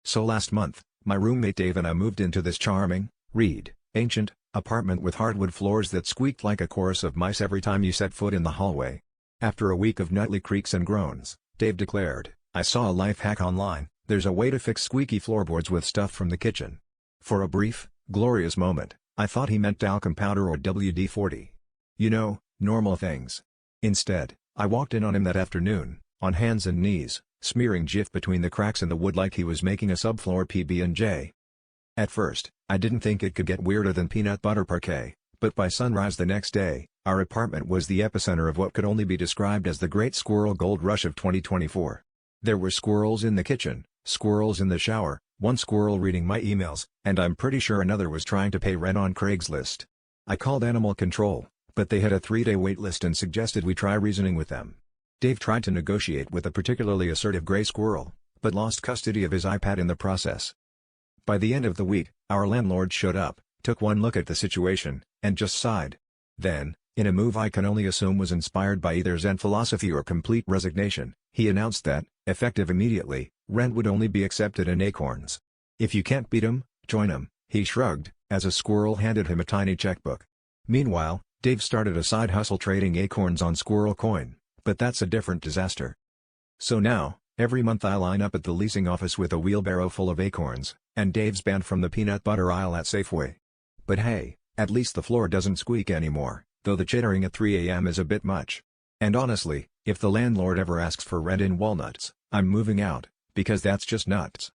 So last month, my roommate Dave and I moved into this charming, ancient, apartment with hardwood floors that squeaked like a chorus of mice every time you set foot in the hallway. After a week of nightly creaks and groans, Dave declared, "I saw a life hack online, there's a way to fix squeaky floorboards with stuff from the kitchen." For a brief, glorious moment, I thought he meant talcum powder or WD-40. You know, normal things. Instead, I walked in on him that afternoon, on hands and knees, smearing Jif between the cracks in the wood like he was making a subfloor PB&J. At first, I didn't think it could get weirder than peanut butter parquet, but by sunrise the next day, our apartment was the epicenter of what could only be described as the Great Squirrel Gold Rush of 2024. There were squirrels in the kitchen, squirrels in the shower, one squirrel reading my emails, and I'm pretty sure another was trying to pay rent on Craigslist. I called animal control, but they had a 3-day wait list and suggested we try reasoning with them. Dave tried to negotiate with a particularly assertive gray squirrel, but lost custody of his iPad in the process. By the end of the week, our landlord showed up, took one look at the situation, and just sighed. Then, in a move I can only assume was inspired by either Zen philosophy or complete resignation, he announced that, effective immediately, rent would only be accepted in acorns. If you can't beat 'em, join 'em, he shrugged, as a squirrel handed him a tiny checkbook. Meanwhile, Dave started a side hustle trading acorns on Squirrel Coin, but that's a different disaster. So now, every month I line up at the leasing office with a wheelbarrow full of acorns, and Dave's banned from the peanut butter aisle at Safeway. But hey, at least the floor doesn't squeak anymore, though the chittering at 3 a.m. is a bit much. And honestly, if the landlord ever asks for rent in walnuts, I'm moving out, because that's just nuts.